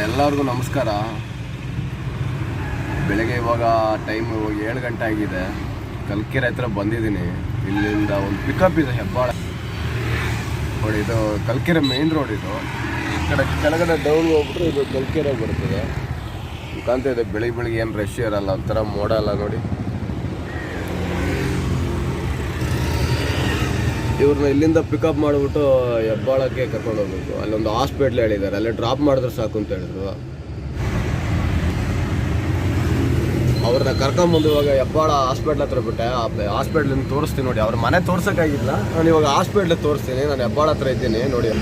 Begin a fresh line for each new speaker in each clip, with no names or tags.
ಎಲ್ಲರಿಗೂ ನಮಸ್ಕಾರ. ಬೆಳಗ್ಗೆ ಇವಾಗ ಟೈಮ್ 7 ಗಂಟೆ ಆಗಿದೆ. ಕಲ್ಕೆರೆ ಹತ್ರ ಬಂದಿದ್ದೀನಿ. ಇಲ್ಲಿಂದ ಒಂದು ಪಿಕಪ್ ಇದೆ ಹೆಬ್ಬಾಳ ನೋಡಿ. ಇದು ಕಲ್ಕೆರೆ ಮೇನ್ ರೋಡ್. ಇದು ಈ ಕಡೆ ಕೆಳಗಡೆ ಡೌನ್ ಹೋಗ್ಬಿಟ್ರೆ ಇದು ಕಲ್ಕೆರೆ ಬರ್ತದೆ. ಕಾಣ್ತಾ ಇದೆ ಬೆಳಿಗ್ಗೆ ಏನು ರಶ್ ಇರಲ್ಲ, ಒಂಥರ ಮೋಡ ಅಲ್ಲ ನೋಡಿ. ಇವ್ರನ್ನ ಇಲ್ಲಿಂದ ಪಿಕಪ್ ಮಾಡಿಬಿಟ್ಟು ಹೆಬ್ಬಾಳಕ್ಕೆ ಕರ್ಕೊಂಡು ಹೋಗ್ಬೇಕು. ಅಲ್ಲೊಂದು ಹಾಸ್ಪಿಟ್ಲ್ ಹೇಳಿದ್ದಾರೆ, ಅಲ್ಲೇ ಡ್ರಾಪ್ ಮಾಡಿದ್ರೆ ಸಾಕು ಅಂತ ಹೇಳಿದ್ರು. ಅವ್ರನ್ನ ಕರ್ಕೊಂಬಂದು ಇವಾಗ ಹೆಬ್ಬಾಳ ಹಾಸ್ಪಿಟ್ಲ್ ಹತ್ರ ಬಿಟ್ಟೆ. ಹಾಸ್ಪಿಟ್ಲಿಂದ ತೋರಿಸ್ತೀನಿ ನೋಡಿ. ಅವ್ರ ಮನೆ ತೋರ್ಸೋಕ್ಕಾಗಿಲ್ಲ, ನಾನು ಇವಾಗ ಹಾಸ್ಪಿಟ್ಲಿಗೆ ತೋರಿಸ್ತೀನಿ. ನಾನು ಹೆಬ್ಬಾಳ ಹತ್ರ ಇದ್ದೀನಿ ನೋಡಿ.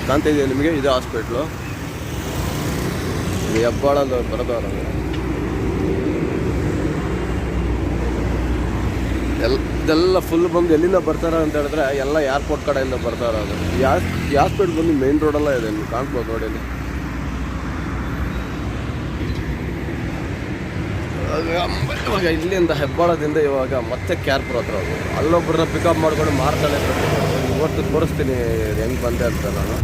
ಕಾಣ್ತಾ ಇದೆಯಾ ನಿಮಗೆ? ಇದು ಹಾಸ್ಪಿಟ್ಲು, ಇದು ಹೆಬ್ಬಾಳಲ್ಲಿ ಬರೋದವ್ರು. ಇದೆಲ್ಲ ಫುಲ್ ಬಂದು ಎಲ್ಲಿಂದ ಬರ್ತಾರೆ ಅಂತ ಹೇಳಿದ್ರೆ ಎಲ್ಲ ಏರ್ಪೋರ್ಟ್ ಕಡೆಯಿಂದ ಬರ್ತಾರೆ. ಅದು ಈ ಹಾಸ್ಪಿಟ್ಲ್ ಬಂದು ಮೇನ್ ರೋಡೆಲ್ಲ ಇದೆ, ನೀವು ಕಾಣ್ಬೋದು ನೋಡಿ. ಇವಾಗ ಇಲ್ಲಿಂದ ಹೆಬ್ಬಾಳದಿಂದ ಇವಾಗ ಮತ್ತೆ ಕ್ಯಾರ್ಪುರ ಹತ್ರ ಹೋಗೋದು. ಅಲ್ಲೊಬ್ಬರನ್ನ ಪಿಕಪ್ ಮಾಡ್ಕೊಂಡು ಮಾರ್ತಾಳೆ. ಇವತ್ತು ತೋರಿಸ್ತೀನಿ ಹೆಂಗೆ ಬಂದೆ ಅಂತ. ನಾನು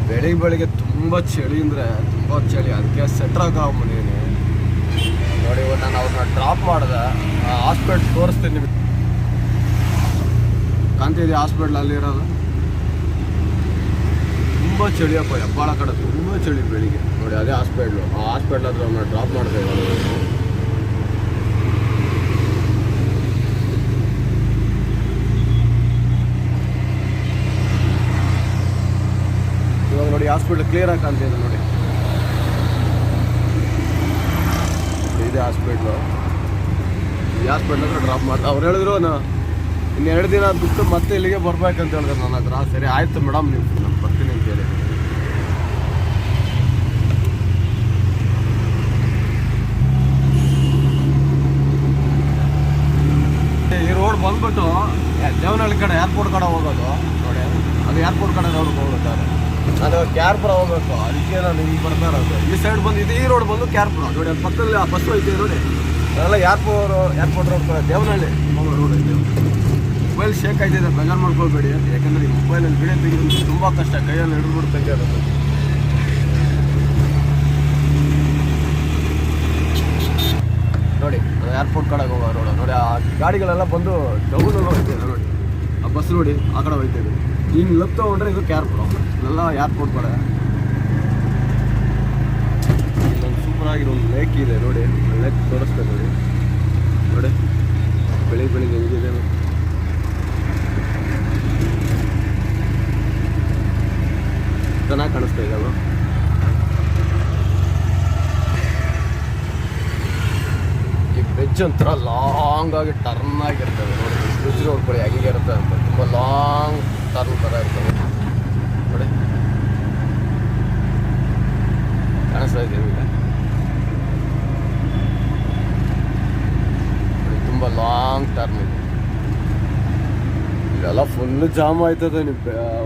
ಬೆಳಿಗ್ಗೆ ತುಂಬ ಚಳಿ ಅಂದರೆ ತುಂಬ ಚಳಿ, ಅದಕ್ಕೆ ಸೆಟ್ರಾಗ ಬಂದಿದ್ದೀನಿ ನೋಡಿ. ಇವತ್ತು ನಾನು ಅವ್ರನ್ನ ಡ್ರಾಪ್ ಮಾಡಿದೆ. ಹಾಸ್ಪಿಟ್ಲ್ ತೋರಿಸ್ತೀನಿ ನಿಮಗೆ. ಕಾಣ್ತಿದ್ದೀವಿ ಹಾಸ್ಪಿಟ್ಲ್ ಅಲ್ಲಿರೋದು. ತುಂಬ ಚಳಿಯಪ್ಪ, ಹೆಬ್ಬಾಳ ಕಡೆ ತುಂಬ ಚಳಿ ಬೆಳಿಗ್ಗೆ ನೋಡಿ. ಅದೇ ಹಾಸ್ಪಿಟ್ಲು. ಆ ಹಾಸ್ಪಿಟ್ಲ್ ಹತ್ರ ಅವ್ರನ್ನ ಡ್ರಾಪ್ ಮಾಡಿದೆ. ಇವಾಗ ನೋಡಿ ಹಾಸ್ಪಿಟ್ಲ್ ಕ್ಲಿಯರ್ ಆಗಿ ಕಾಣ್ತಿದೆ ನೋಡಿ. ಇದೇ ಹಾಸ್ಪಿಟ್ಲು. ಈ ಹಾಸ್ಪಿಟ್ಲ್ ಹತ್ರ ಡ್ರಾಪ್ ಮಾಡ್ತಾ ಅವ್ರು ಹೇಳಿದ್ರು ಇನ್ನೆರಡು ದಿನ ಬಿಟ್ಟು ಮತ್ತೆ ಇಲ್ಲಿಗೆ ಬರ್ಬೇಕಂತ ಹೇಳಿದ್ರು ನನ್ನ ಹತ್ರ. ಸರಿ ಆಯಿತು ಮೇಡಮ್, ನೀವು ನಾನು ಬರ್ತೀನಿ ಅಂತ ಹೇಳಿ. ಈ ರೋಡ್ ಬಂದ್ಬಿಟ್ಟು ದೇವನಹಳ್ಳಿ ಕಡೆ ಏರ್ಪೋರ್ಟ್ ಕಡೆ ಹೋಗೋದು ನೋಡಿ. ಅದು ಏರ್ಪೋರ್ಟ್ ಕಡೆ ರೋಡ್ ಹೋಗುತ್ತಾರೆ. ಅದು ಕ್ಯಾರ್ಪುರ ಹೋಗ್ಬೇಕು, ಅದಕ್ಕೆ ನಾನು ಹಿಂಗೆ ಬರ್ತಾ ಇರೋದು. ಈ ಸೈಡ್ ಬಂದು ಇದು ಈ ರೋಡ್ ಬಂದು ಕ್ಯಾರ್ಪುರ ನೋಡಿ. ಅದು ಪಕ್ಕದಲ್ಲಿ ಆ ಬಸ್ಸು ಐತೆ ನೋಡಿ. ಅದೆಲ್ಲ ಏರ್ಪೋರ್ಟ್ ರೋಡ್ ಕಡೆ ದೇವನಹಳ್ಳಿ ರೋಡ್ ಐತೆ. ಮೊಬೈಲ್ ಶೇಕ್ ಆಯ್ತಿದೆ, ಬೇಜಾರು ಮಾಡ್ಕೊಳ್ಬೇಡಿ. ಯಾಕಂದರೆ ಈ ಮೊಬೈಲಲ್ಲಿ ವಿಡಿಯೋ ತೆಗೆಯೋದು ತುಂಬ ಕಷ್ಟ, ಕೈಯಲ್ಲಿ ಹಿಡಿದ್ಬಿಟ್ಟು ತೆಗೆಯೋದು. ನೋಡಿ ಅದು ಏರ್ಪೋರ್ಟ್ ಕಡೆಗೆ ಹೋಗೋ ರೋಡ್ ನೋಡಿ. ಆ ಗಾಡಿಗಳೆಲ್ಲ ಬಂದು ಡೌನಲ್ಲಿ ಹೋಗ್ತಿದೆ ನೋಡಿ. ಆ ಬಸ್ ನೋಡಿ ಆ ಕಡೆ ಹೋಗ್ತಿದೆ. ಹಿಂಗೆ ಲೆಫ್ಟ್ ತೊಗೊಂಡ್ರೆ ಇದು ಕ್ಯಾರ್ಪುರ, ಎಲ್ಲ ಏರ್ಪೋರ್ಟ್ ಕಡೆ. ಇಲ್ಲೊಂದು ಸೂಪರಾಗಿರೋ ಒಂದು ಲೇಕ್ ಇದೆ ನೋಡಿ. ಲೇಕ್ ತೋರಿಸ್ತೇನೆ ನೋಡಿ. ನೋಡಿ ಬೆಳಿಗ್ಗೆ ಹೆಂಗಿದೆ. ಚೆನ್ನಾಗಿ ಕಾಣಿಸ್ತಾ ಇದೆ ಅಲ್ವ? ಈ ಬ್ರಿಡ್ಜ್ ಒಂಥರ ಲಾಂಗ್ ಆಗಿ ಟರ್ನ್ ಆಗಿರ್ತದೆ ನೋಡಿ. ಬ್ರಿಡ್ಜ್ ನೋಡ್ಕೊಳ್ಳಿ ಹೆಂಗೆ ಇರುತ್ತೆ ಅಂತ. ತುಂಬ ಲಾಂಗ್ ಟರ್ನ್ ಥರ ಇರ್ತದೆ ನೋಡಿ. ಕಾಣಿಸ್ತಾ ಇದೆ ನಿಮಗೆ? ತುಂಬ ಲಾಂಗ್ ಟರ್ನ್ ಇದೆ. ಇದೆಲ್ಲ ಫುಲ್ ಜಾಮ್ ಆಯ್ತದೆ. ನೀವು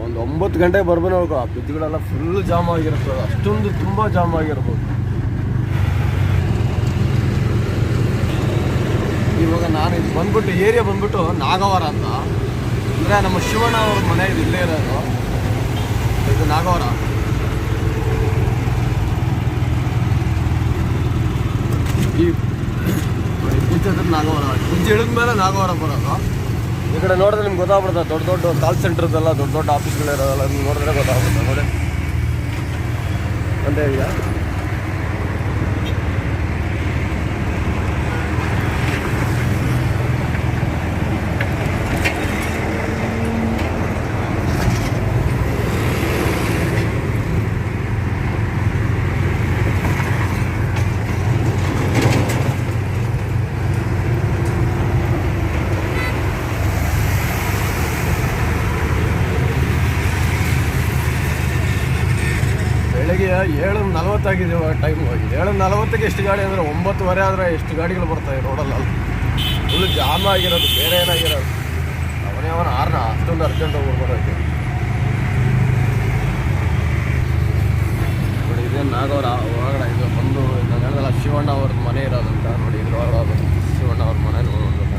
ಒಂದು 9 ಗಂಟೆಗೆ ಬರ್ಬೇಕು. ಆ ಬ್ರಿಡ್ಜ್ಗಳೆಲ್ಲ ಫುಲ್ ಜಾಮ್ ಆಗಿರ್ತದೆ. ಅಷ್ಟೊಂದು ತುಂಬ ಜಾಮ್ ಆಗಿರ್ಬೋದು. ಇವಾಗ ನಾನು ಇದು ಬಂದ್ಬಿಟ್ಟು ಏರಿಯಾ ಬಂದ್ಬಿಟ್ಟು ನಾಗವಾರ ಅಂತ, ಅಂದರೆ ನಮ್ಮ ಶಿವಣ್ಣ ಅವ್ರ ಮನೆ ಇದು ಇಲ್ಲೇ ಇರೋದು. ಇದು ನಾಗವಾರ. ಈ ಬ್ರಿಡ್ಜ್ ಹತ್ರ ನಾಗವಾರ. ಬ್ರಿಡ್ಜ್ ಇಳಿದ ಮೇಲೆ ನಾಗವಾರ ಬರೋದು. ಈ ಕಡೆ ನೋಡಿದ್ರೆ ನಿಮ್ಗೆ ಗೊತ್ತಾಗ್ಬಿಡುತ್ತೆ. ದೊಡ್ಡ ಕಾಲ್ ಸೆಂಟ್ರದ್ದೆಲ್ಲ ದೊಡ್ಡ ಆಫೀಸ್ಗಳಿರೋದಲ್ಲ, ನಿಮ್ಗೆ ನೋಡಿದ್ರೆ ಗೊತ್ತಾಗ್ಬಿಡುತ್ತೆ ನೋಡಿ. ಒಂದೇ ಇದೆಯಾ? ಬೆಳಗ್ಗೆ 7:40 ಇವಾಗ ಟೈಮ್ ಹೋಗಿದೆ. 7:40ಗೆ ಎಷ್ಟು ಗಾಡಿ ಅಂದರೆ 9:30 ಆದರೆ ಎಷ್ಟು ಗಾಡಿಗಳು ಬರ್ತಾವೆ ರೋಡಲ್ಲ. ಫುಲ್ ಜಾಮ್ ಆಗಿರೋದು, ಬೇರೆ ಏನಾಗಿರೋದು. ಅವನೇ ಆರ್ನ ಅಷ್ಟೊಂದು ಅರ್ಜೆಂಟ್ ಹೋಗ್ಬರೋಕ್ಕೆ ನೋಡಿ. ಇದೇ ನಾಗವರ ಒಳಗಡೆ ಇದು ಬಂದು ನಾನು ಹೇಳಿದಲ್ಲ ಶಿವಣ್ಣ ಅವ್ರ ಮನೆ ಇರೋದಂತ ನೋಡಿ. ಇದ್ರ ಒಳಗಡೆ ಶಿವಣ್ಣ ಅವ್ರ ಮನೆ ನೋಡ್ಬೇಕು.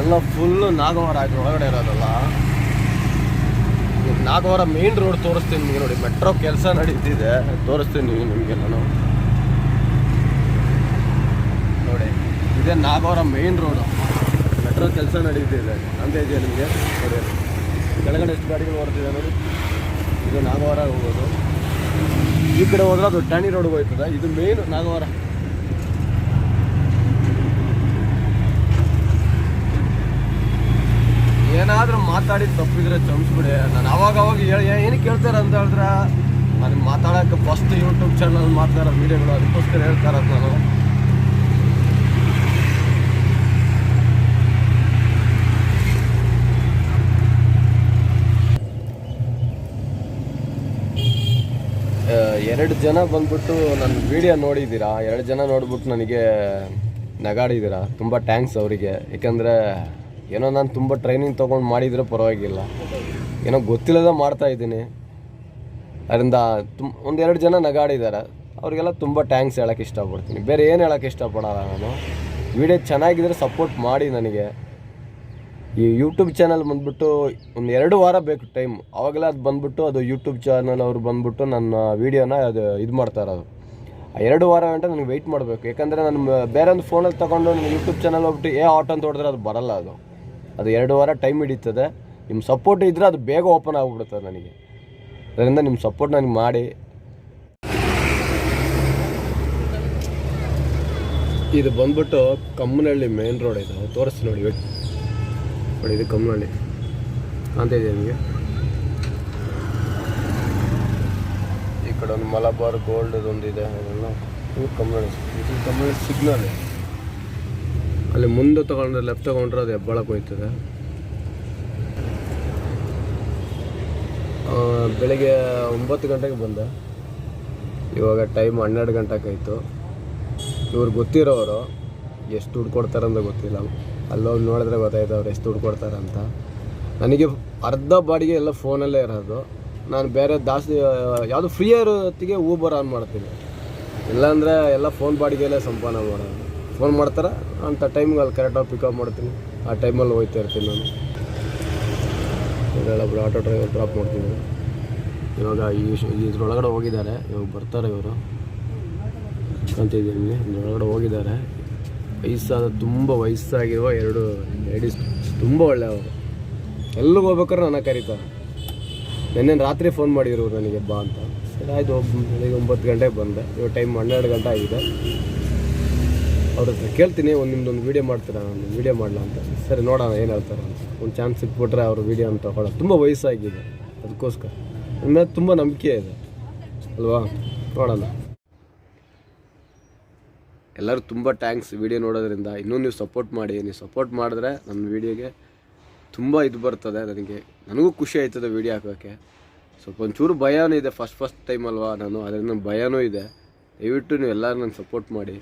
ಇದೆಲ್ಲ ಫುಲ್ಲು ನಾಗವಾರ ಆಯ್ತು ಒಳಗಡೆ ಇರೋದಲ್ಲ. ನಾಗವಾರ ಮೇನ್ ರೋಡ್ ತೋರಿಸ್ತೀನಿ ನಿಮಗೆ. ನೋಡಿ ಮೆಟ್ರೋ ಕೆಲಸ ನಡೀತಿದೆ, ತೋರಿಸ್ತೀನಿ ನಿಮಗೆ ನಾನು. ನೋಡಿ ಇದೇ ನಾಗವಾರ ಮೇನ್ ರೋಡು, ಮೆಟ್ರೋ ಕೆಲಸ ನಡೀತಿದೆ ಅಂತ ಇದೆಯಾ ನಿಮಗೆ. ನೋಡಿ ಕೆಳಗಡೆ ಎಷ್ಟು ಗಾಡಿಗಳು ಬರ್ತಿದೆ ನೋಡಿ. ಇದು ನಾಗವಾರ ಹೋಗೋದು. ಈ ಕಡೆ ಹೋದ್ರೆ ಅದು ಟ್ಯಾನಿ ರೋಡ್ಗೆ ಹೋಗ್ತದೆ. ಇದು ಮೇನ್ ನಾಗವಾರ. ಏನಾದರೂ ಮಾತಾಡಿ ತಪ್ಪಿದ್ರೆ ಕ್ಷಮಿಸ್ಬಿಡಿ. ನಾನು ಅವಾಗ ಏನಕ್ಕೆ ಕೇಳ್ತಾರೆ ಅಂತ ಹೇಳಿದ್ರೆ, ನನಗೆ ಮಾತಾಡೋಕ್ಕೆ ಫಸ್ಟ್ ಯೂಟ್ಯೂಬ್ ಚಾನಲ್ ಮಾಡ್ತಾರೋ ವೀಡಿಯೋಗಳು, ಅದಕ್ಕೋಸ್ಕರ ಹೇಳ್ತಾರದು ನಾನು. ಎರಡು ಜನ ಬಂದ್ಬಿಟ್ಟು ನನ್ನ ವಿಡಿಯೋ ನೋಡಿದ್ದೀರಾ, 2 ಜನ ನೋಡ್ಬಿಟ್ಟು ನನಗೆ ನಗಾಡಿದ್ದೀರಾ. ತುಂಬ ಥ್ಯಾಂಕ್ಸ್ ಅವರಿಗೆ. ಏಕೆಂದರೆ ಏನೋ ನಾನು ತುಂಬ ಟ್ರೈನಿಂಗ್ ತೊಗೊಂಡು ಮಾಡಿದರೆ ಪರವಾಗಿಲ್ಲ, ಏನೋ ಗೊತ್ತಿಲ್ಲದ ಮಾಡ್ತಾಯಿದ್ದೀನಿ. ಅದರಿಂದ ಒಂದೆರಡು ಜನ ನಗಾಡಿದ್ದಾರೆ, ಅವರಿಗೆಲ್ಲ ತುಂಬ ಥ್ಯಾಂಕ್ಸ್ ಹೇಳೋಕ್ಕೆ ಇಷ್ಟಪಡ್ತೀನಿ. ಬೇರೆ ಏನು ಹೇಳೋಕ್ಕೆ ಇಷ್ಟಪಡೋಲ್ಲ ನಾನು. ವಿಡಿಯೋ ಚೆನ್ನಾಗಿದ್ದರೆ ಸಪೋರ್ಟ್ ಮಾಡಿ ನನಗೆ. ಈ ಯೂಟ್ಯೂಬ್ ಚಾನಲ್ ಬಂದ್ಬಿಟ್ಟು 1-2 ವಾರ ಬೇಕು ಟೈಮ್. ಆವಾಗಲೇ ಅದು ಬಂದ್ಬಿಟ್ಟು ಅದು ಯೂಟ್ಯೂಬ್ ಚಾನಲ್ ಅವ್ರು ಬಂದ್ಬಿಟ್ಟು ನನ್ನ ವೀಡಿಯೋನ ಅದು ಇದು ಮಾಡ್ತಾ ಇರೋದು. 2 ವಾರ ಗಂಟೆ ನನಗೆ ವೆಯ್ಟ್ ಮಾಡಬೇಕು. ಯಾಕಂದರೆ ನಾನು ಬೇರೆ ಒಂದು ಫೋನಲ್ಲಿ ತೊಗೊಂಡು ನನ್ನ ಯೂಟ್ಯೂಬ್ ಚಾನಲ್ ಹೋಗ್ಬಿಟ್ಟು ಆಟೋ ಅಂತ ಹೊಡೆದ್ರೆ ಅದು ಬರಲ್ಲ. ಅದು 2 ವಾರ ಟೈಮ್ ಹಿಡಿತದೆ. ನಿಮ್ಮ ಸಪೋರ್ಟ್ ಇದ್ದರೆ ಅದು ಬೇಗ ಓಪನ್ ಆಗಿಬಿಡುತ್ತೆ ನನಗೆ. ಅದರಿಂದ ನಿಮ್ಮ ಸಪೋರ್ಟ್ ನನಗೆ ಮಾಡಿ. ಇದು ಬಂದ್ಬಿಟ್ಟು ಕಮ್ಮನಹಳ್ಳಿ ಮೇನ್ ರೋಡ್ ಇದೆ, ತೋರಿಸ್ತೀನಿ ನೋಡಿ. ನೋಡಿ ಇದು ಕಮ್ಮನಹಳ್ಳಿ ಅಂತ ಇದೆ ನಿಮಗೆ. ಈ ಕಡೆ ಒಂದು ಮಲಬಾರ್ ಗೋಲ್ಡ್ ಒಂದಿದೆ, ಅದೆಲ್ಲ ಇದು ಕಮ್ಮನಹಳ್ಳಿ ಸಿಗ್ನಲ್. ಅಲ್ಲಿ ಮುಂದೆ ತೊಗೊಂಡ್ರೆ ಲೆಫ್ಟ್ ತೊಗೊಂಡ್ರೆ ಅದು ಹೆಬ್ಬಾಳಕ್ಕೆ ಹೋಗ್ತದೆ. ಬೆಳಿಗ್ಗೆ 9 ಗಂಟೆಗೆ ಬಂದೆ, ಇವಾಗ ಟೈಮ್ 12 ಗಂಟೆಗೆ ಆಯಿತು. ಇವ್ರು ಗೊತ್ತಿರೋರು ಎಷ್ಟು ದುಡ್ಡು ಕೊಡ್ತಾರಂತ ಗೊತ್ತಿಲ್ಲ. ಅಲ್ಲೋಗಿ ನೋಡಿದ್ರೆ ಗೊತ್ತಾಯ್ತು ಅವ್ರು ಎಷ್ಟು ದುಡ್ಡು ಕೊಡ್ತಾರಂತ. ನನಗೆ ಅರ್ಧ ಬಾಡಿಗೆ ಎಲ್ಲ ಫೋನಲ್ಲೇ ಇರೋದು. ನಾನು ಬೇರೆ ಜಾಸ್ತಿ ಯಾವುದು ಫ್ರೀ ಇರೋತ್ತಿಗೆ ಊಬರ್ ಆನ್ ಮಾಡ್ತೀನಿ, ಇಲ್ಲಾಂದರೆ ಎಲ್ಲ ಫೋನ್ ಬಾಡಿಗೆಯಲ್ಲೇ ಸಂಪಾದನೆ ಮಾಡೋದು. ಫೋನ್ ಮಾಡ್ತಾರೆ ಅಂಥ ಟೈಮ್ಗೆ ಅಲ್ಲಿ ಕರೆಕ್ಟಾಗಿ ಪಿಕಪ್ ಮಾಡ್ತೀನಿ, ಆ ಟೈಮಲ್ಲಿ ಹೋಗ್ತಾ ಇರ್ತೀನಿ ನಾನು. ಇವರೆಲ್ಲೊಬ್ರು ಆಟೋ ಡ್ರೈವರ್ ಡ್ರಾಪ್ ಮಾಡ್ತೀನಿ. ಇವಾಗ ಇದ್ರೊಳಗಡೆ ಹೋಗಿದ್ದಾರೆ, ಇವಾಗ ಬರ್ತಾರೆ ಇವರು ಅಂತಿದ್ದೀನಿ. ಇದ್ರೊಳಗಡೆ ಹೋಗಿದ್ದಾರೆ. ತುಂಬ ವಯಸ್ಸಾಗಿರುವ 2 ಲೇಡೀಸ್ ತುಂಬ ಒಳ್ಳೆಯವರು. ಎಲ್ಲಿಗೆ ಹೋಗ್ಬೇಕಾದ್ರೆ ನನ್ನ ಕರೀತಾರೆ. ನೆನ್ನೆ ರಾತ್ರಿ ಫೋನ್ ಮಾಡಿದ್ರು ನನಗೆ ಬಾ ಅಂತ. ಸರಿ ಆಯಿತು, ಬೆಳಿಗ್ಗೆ 9 ಗಂಟೆಗೆ ಬಂದೆ. ಇವಾಗ ಟೈಮ್ 12 ಗಂಟೆ ಆಗಿದೆ. ಅವ್ರ ಹತ್ರ ಕೇಳ್ತೀನಿ, ನಿಮ್ದೊಂದು ವೀಡಿಯೋ ಮಾಡ್ತೀರಾ, ನಾನು ವೀಡಿಯೋ ಮಾಡಲ ಅಂತ. ಸರಿ ನೋಡೋಣ ಏನು ಹೇಳ್ತಾರೆ ಅಂತ. ಒಂದು ಚಾನ್ಸ್ ಸಿಕ್ಬಿಟ್ರೆ ಅವ್ರ ವೀಡಿಯೋ ಅಂತ ತಗೊಳ್ಳೋದು. ತುಂಬ ವಯಸ್ಸಾಗಿದೆ, ಅದಕ್ಕೋಸ್ಕರ ನನ್ನ ಮೇಲೆ ತುಂಬ ನಂಬಿಕೆ ಇದೆ ಅಲ್ವಾ. ನೋಡೋಣ. ಎಲ್ಲರೂ ತುಂಬ ಥ್ಯಾಂಕ್ಸ್ ವೀಡಿಯೋ ನೋಡೋದ್ರಿಂದ. ಇನ್ನೂ ನೀವು ಸಪೋರ್ಟ್ ಮಾಡಿ. ನೀವು ಸಪೋರ್ಟ್ ಮಾಡಿದ್ರೆ ನನ್ನ ವೀಡಿಯೋಗೆ ತುಂಬ ಇದು ಬರ್ತದೆ. ನನಗೂ ಖುಷಿ ಆಯ್ತದೆ ವೀಡಿಯೋ ಹಾಕೋಕ್ಕೆ. ಸ್ವಲ್ಪ ಒಂಚೂರು ಭಯನೂ ಇದೆ, ಫಸ್ಟ್ ಟೈಮ್ ಅಲ್ವಾ ನಾನು, ಅದರಿಂದ ಭಯನೂ ಇದೆ. ದಯವಿಟ್ಟು ನೀವು ಎಲ್ಲರೂ ನನಗೆ ಸಪೋರ್ಟ್ ಮಾಡಿ.